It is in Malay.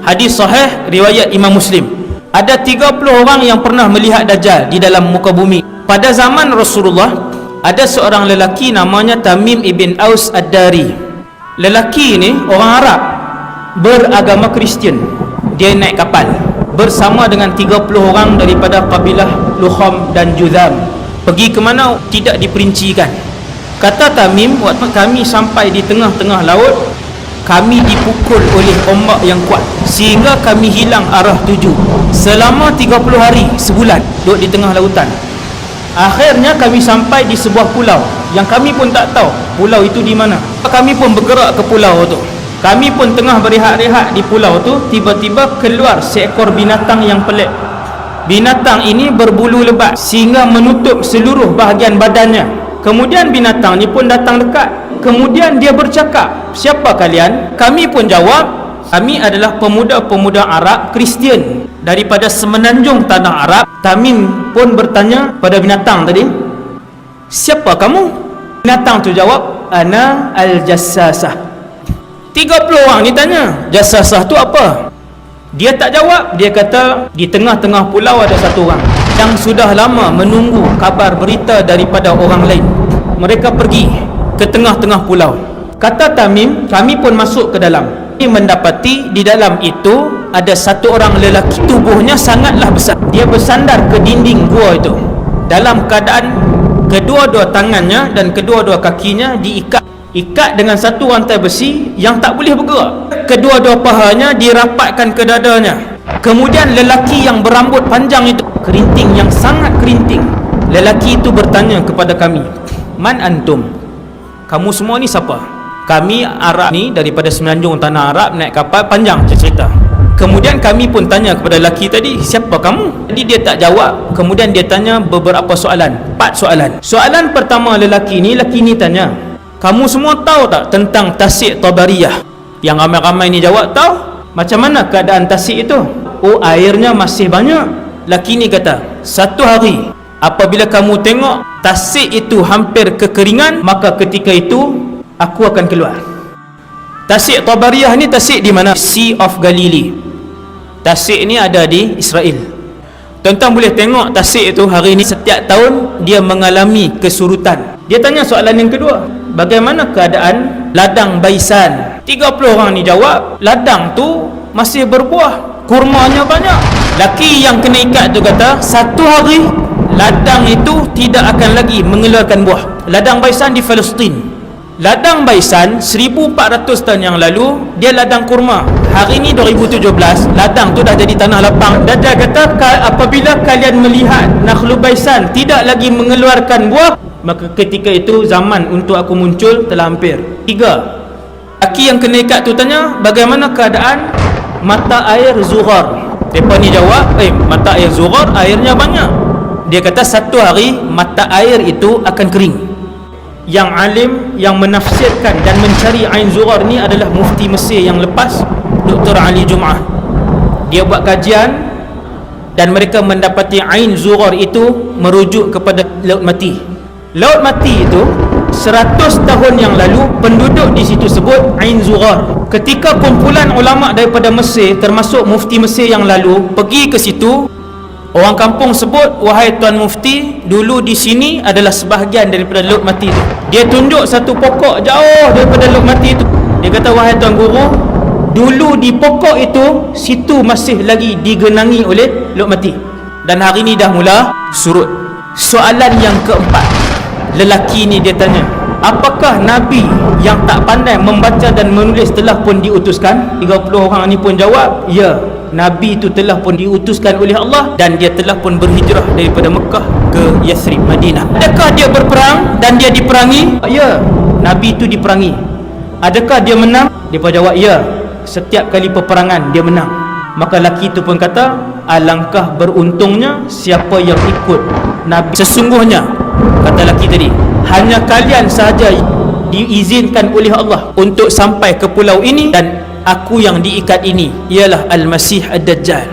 Hadis sahih riwayat Imam Muslim. Ada 30 orang yang pernah melihat Dajjal di dalam muka bumi. Pada zaman Rasulullah, ada seorang lelaki namanya Tamim ibn Aus Ad-Dari. Lelaki ini orang Arab, beragama Kristian. Dia naik kapal bersama dengan 30 orang daripada kabilah Lukham dan Juzam. Pergi ke mana tidak diperincikan. Kata Tamim, waktu kami sampai di tengah-tengah laut, kami dipukul oleh ombak yang kuat sehingga kami hilang arah tuju selama 30 hari, sebulan duduk di tengah lautan. Akhirnya kami sampai di sebuah pulau yang kami pun tak tahu pulau itu di mana. Kami pun bergerak ke pulau itu. Kami pun tengah berehat-rehat di pulau tu, tiba-tiba keluar seekor binatang yang pelik. Binatang ini berbulu lebat sehingga menutup seluruh bahagian badannya. Kemudian binatang ni pun datang dekat. Kemudian dia bercakap, "Siapa kalian?" Kami pun jawab, "Kami adalah pemuda-pemuda Arab Kristian daripada semenanjung tanah Arab." Tamim pun bertanya pada binatang tadi, "Siapa kamu?" Binatang tu jawab, "Ana al-Jassasah." 30 orang ni tanya, "Jassasah tu apa?" Dia tak jawab. Dia kata, di tengah-tengah pulau ada satu orang yang sudah lama menunggu kabar berita daripada orang lain. Mereka pergi ke tengah-tengah pulau. Kata Tamim, kami pun masuk ke dalam. Kami mendapati di dalam itu ada satu orang lelaki, tubuhnya sangatlah besar. Dia bersandar ke dinding gua itu dalam keadaan kedua-dua tangannya dan kedua-dua kakinya diikat dengan satu rantai besi yang tak boleh bergerak. Kedua-dua pahanya dirapatkan ke dadanya. Kemudian lelaki yang berambut panjang itu, kerinting yang sangat kerinting. Lelaki itu bertanya kepada kami, "Man antum?" Kamu semua ni siapa? Kami Arab ni daripada semenanjung tanah Arab, naik kapal, panjang cerita. Kemudian kami pun tanya kepada lelaki tadi, "Siapa kamu?" Jadi dia tak jawab. Kemudian dia tanya beberapa soalan, 4 soalan. Soalan pertama lelaki ni tanya, "Kamu semua tahu tak tentang Tasik Tabariyah?" Yang ramai-ramai ni jawab, "Tahu." "Macam mana keadaan Tasik itu?" "Oh, airnya masih banyak." Lelaki ni kata, "Satu hari apabila kamu tengok Tasik itu hampir kekeringan, maka ketika itu aku akan keluar." Tasik Tabariyah ni tasik di mana? Sea of Galilee. Tasik ni ada di Israel. Tuan-tuan boleh tengok tasik itu hari ni setiap tahun dia mengalami kesurutan. Dia tanya soalan yang kedua, "Bagaimana keadaan ladang Baisan?" 30 orang ni jawab, "Ladang tu masih berbuah, kurmanya banyak." Laki yang kena ikat tu kata, "Satu hari ladang itu tidak akan lagi mengeluarkan buah." Ladang Baisan di Palestin. Ladang Baisan 1400 tahun yang lalu dia ladang kurma. Hari ini 2017, ladang tu dah jadi tanah lapang. Dan dia kata, apabila kalian melihat Nakhlu Baisan tidak lagi mengeluarkan buah, maka ketika itu zaman untuk aku muncul telah hampir. 3. Laki yang kena ikat tu tanya, "Bagaimana keadaan mata air Zughar?" Mereka ni jawab, "Mata air Zughar airnya banyak." Dia kata, "Satu hari mata air itu akan kering." Yang alim yang menafsirkan dan mencari Ain Zughar ni adalah mufti Mesir yang lepas, Dr. Ali Jum'ah. Dia buat kajian dan mereka mendapati Ain Zughar itu merujuk kepada Laut Mati. Laut Mati itu 100 tahun yang lalu penduduk di situ sebut Ain Zughar. Ketika kumpulan ulama daripada Mesir, termasuk mufti Mesir yang lalu, pergi ke situ, orang kampung sebut, "Wahai Tuan Mufti, dulu di sini adalah sebahagian daripada Laut Mati itu." Dia tunjuk satu pokok jauh daripada Laut Mati itu. Dia kata, "Wahai Tuan Guru, dulu di pokok itu, situ masih lagi digenangi oleh Laut Mati. Dan hari ini dah mula surut." Soalan yang keempat, lelaki ni dia tanya, "Apakah Nabi yang tak pandai membaca dan menulis telah pun diutuskan?" 30 orang ni pun jawab, "Ya, Nabi itu telah pun diutuskan oleh Allah dan dia telah pun berhijrah daripada Mekah ke Yathrib, Madinah." "Adakah dia berperang dan dia diperangi?" "Ya, Nabi itu diperangi." "Adakah dia menang?" Dia pun jawab, "Ya, setiap kali peperangan dia menang." Maka lelaki itu pun kata, "Alangkah beruntungnya siapa yang ikut Nabi. Sesungguhnya," kata lelaki tadi, "hanya kalian sahaja diizinkan oleh Allah untuk sampai ke pulau ini, dan aku yang diikat ini ialah Al-Masih Ad-Dajjal."